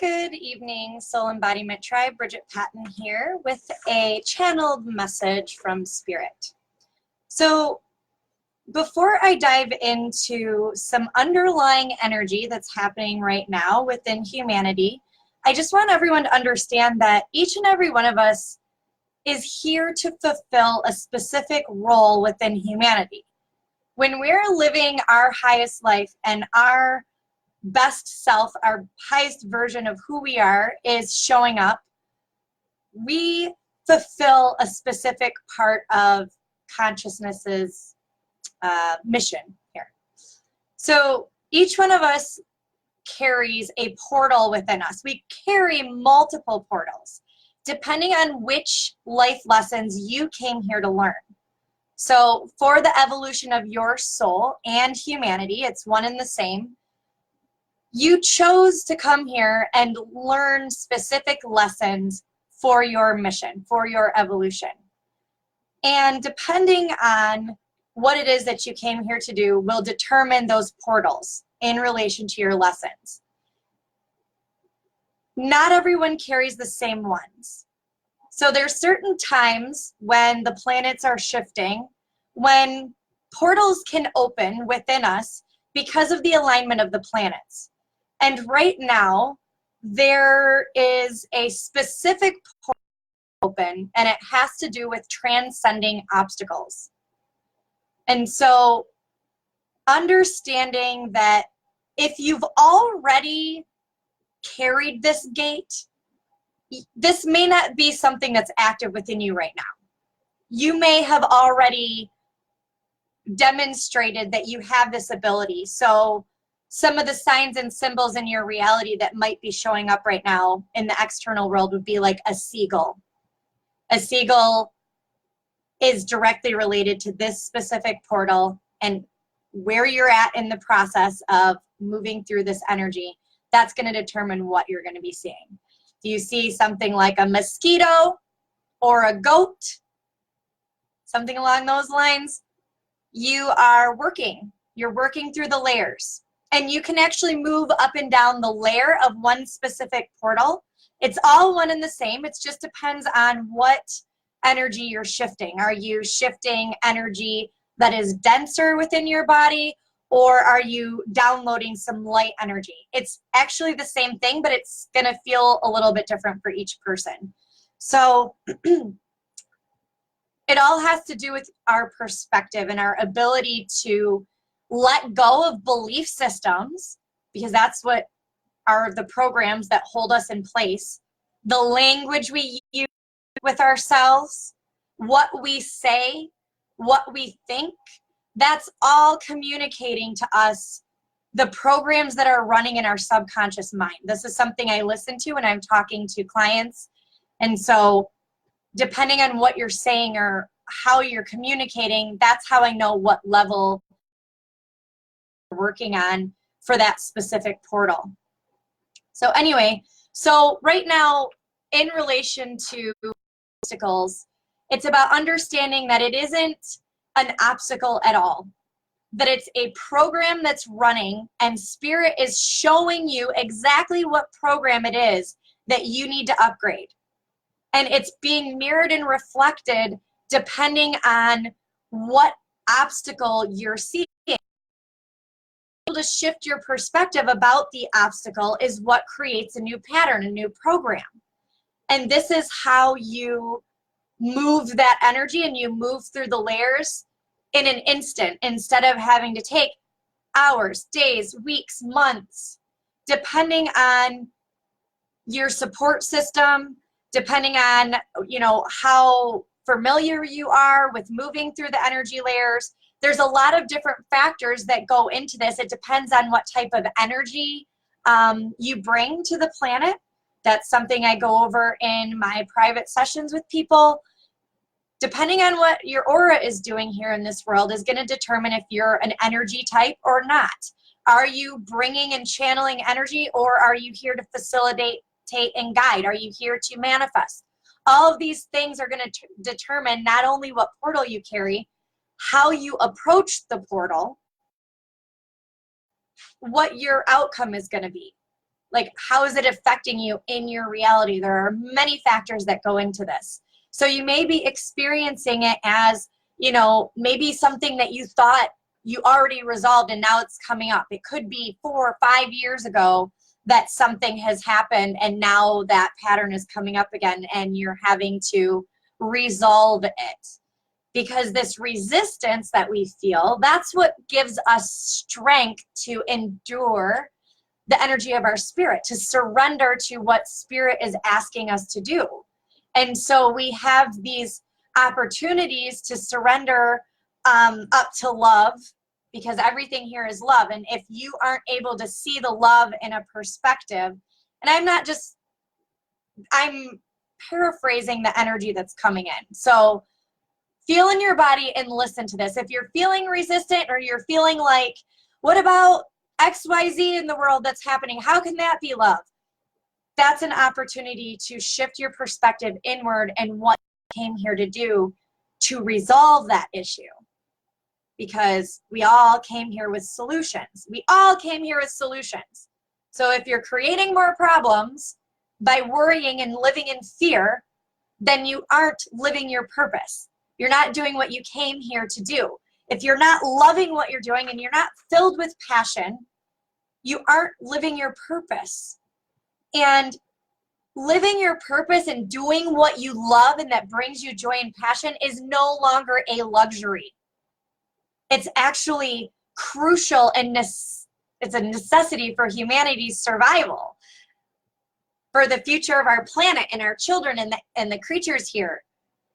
Good evening, Soul Embodiment Tribe. Brigette Patton here with a channeled message from Spirit. So before I dive into some underlying energy that's happening right now within humanity, I just want everyone to understand that each and every one of us is here to fulfill a specific role within humanity. When we're living our highest life and our best self, our highest version of who we are is showing up, we fulfill a specific part of consciousness's mission here. So each one of us carries a portal within us. We carry multiple portals, depending on which life lessons you came here to learn. So for the evolution of your soul and humanity, it's one and the same. You chose to come here and learn specific lessons for your mission, for your evolution. And depending on what it is that you came here to do will determine those portals in relation to your lessons. Not everyone carries the same ones. So there's certain times when the planets are shifting, when portals can open within us because of the alignment of the planets. And right now, there is a specific portal open, and it has to do with transcending obstacles. And so understanding that if you've already carried this gate, this may not be something that's active within you right now. You may have already demonstrated that you have this ability. So some of the signs and symbols in your reality that might be showing up right now in the external world would be like a seagull. A seagull is directly related to this specific portal, and where you're at in the process of moving through this energy, that's going to determine what you're going to be seeing. Do you see something like a mosquito or a goat, something along those lines? You are working. You're working through the layers. And you can actually move up and down the layer of one specific portal. It's all one and the same. It just depends on what energy you're shifting. Are you shifting energy that is denser within your body, or are you downloading some light energy? It's actually the same thing, but it's going to feel a little bit different for each person. So it all has to do with our perspective and our ability to let go of belief systems, because that's what are the programs that hold us in place. The language we use with ourselves, what we say, what we think, that's all communicating to us the programs that are running in our subconscious mind. This is something I listen to when I'm talking to clients. And so depending on what you're saying or how you're communicating, that's how I know what level you're working on for that specific portal. So anyway, so right now in relation to obstacles, it's about understanding that it isn't an obstacle at all, that it's a program that's running, and Spirit is showing you exactly what program it is that you need to upgrade. And it's being mirrored and reflected depending on what obstacle you're seeing. To shift your perspective about the obstacle is what creates a new pattern, a new program. And this is how you move that energy, and you move through the layers in an instant instead of having to take hours, days, weeks, months, depending on your support system, depending on, you know, how familiar you are with moving through the energy layers. There's a lot of different factors that go into this. It depends on what type of energy you bring to the planet. That's something I go over in my private sessions with people. Depending on what your aura is doing here in this world is going to determine if you're an energy type or not. Are you bringing and channeling energy, or are you here to facilitate and guide? Are you here to manifest? All of these things are going to determine not only what portal you carry, how you approach the portal, what your outcome is going to be. Like, how is it affecting you in your reality? There are many factors that go into this. So you may be experiencing it as, you know, maybe something that you thought you already resolved and now it's coming up. It could be 4 or 5 years ago that something has happened and now that pattern is coming up again and you're having to resolve it. Because this resistance that we feel, that's what gives us strength to endure the energy of our spirit, to surrender to what spirit is asking us to do. And so we have these opportunities to surrender up to love, because everything here is love. And if you aren't able to see the love in a perspective, and I'm paraphrasing the energy that's coming in. So feel in your body and listen to this. If you're feeling resistant or you're feeling like, what about XYZ in the world that's happening? How can that be love? That's an opportunity to shift your perspective inward and what you came here to do to resolve that issue. Because we all came here with solutions. We all came here with solutions. So if you're creating more problems by worrying and living in fear, then you aren't living your purpose. You're not doing what you came here to do. If you're not loving what you're doing and you're not filled with passion, you aren't living your purpose. And living your purpose and doing what you love and that brings you joy and passion is no longer a luxury. It's actually crucial and it's a necessity for humanity's survival, for the future of our planet and our children and the creatures here.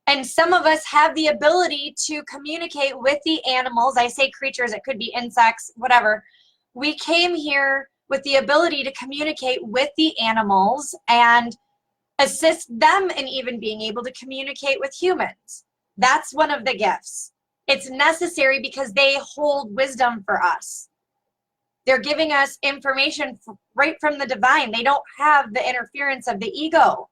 And some of us have the ability to communicate with the animals. I say creatures, it could be insects, whatever. We came here with the ability to communicate with the animals and assist them in even being able to communicate with humans. That's one of the gifts. It's necessary because they hold wisdom for us. They're giving us information right from the divine. They don't have the interference of the ego.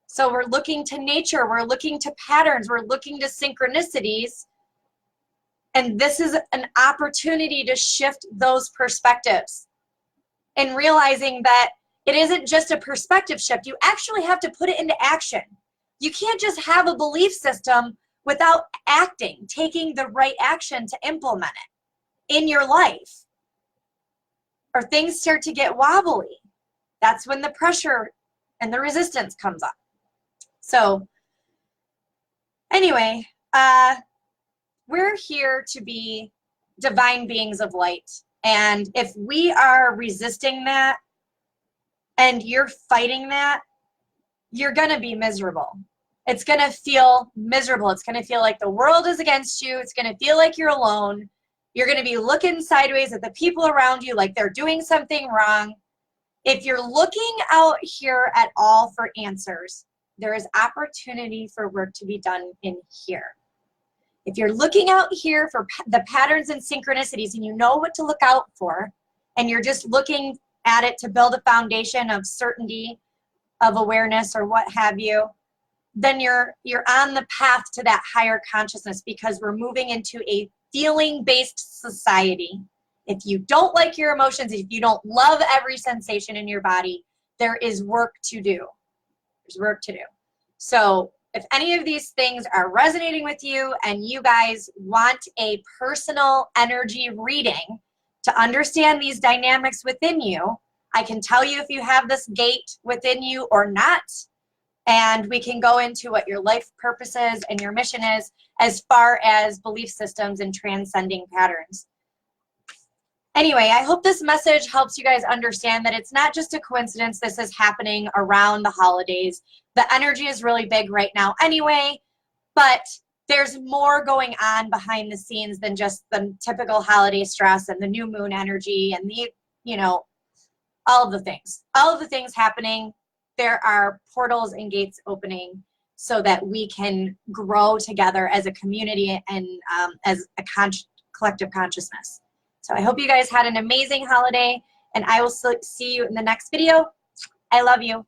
So we're looking to nature, we're looking to patterns, we're looking to synchronicities. And this is an opportunity to shift those perspectives and realizing that it isn't just a perspective shift. You actually have to put it into action. You can't just have a belief system without acting, taking the right action to implement it in your life. Or things start to get wobbly. That's when the pressure and the resistance comes up. So anyway, we're here to be divine beings of light. And if we are resisting that and you're fighting that, you're going to be miserable. It's going to feel miserable. It's going to feel like the world is against you. It's going to feel like you're alone. You're going to be looking sideways at the people around you like they're doing something wrong. If you're looking out here at all for answers, there is opportunity for work to be done in here. If you're looking out here for the patterns and synchronicities and you know what to look out for, and you're just looking at it to build a foundation of certainty, of awareness, or what have you, then you're on the path to that higher consciousness, because we're moving into a feeling-based society. If you don't like your emotions, if you don't love every sensation in your body, there is work to do. There's work to do. So if any of these things are resonating with you and you guys want a personal energy reading to understand these dynamics within you, I can tell you if you have this gate within you or not, and we can go into what your life purpose is and your mission is as far as belief systems and transcending patterns. Anyway, I hope this message helps you guys understand that it's not just a coincidence this is happening around the holidays. The energy is really big right now anyway, but there's more going on behind the scenes than just the typical holiday stress and the new moon energy and the, you know, all of the things. All of the things happening. There are portals and gates opening so that we can grow together as a community and as a collective consciousness. So I hope you guys had an amazing holiday, and I will see you in the next video. I love you.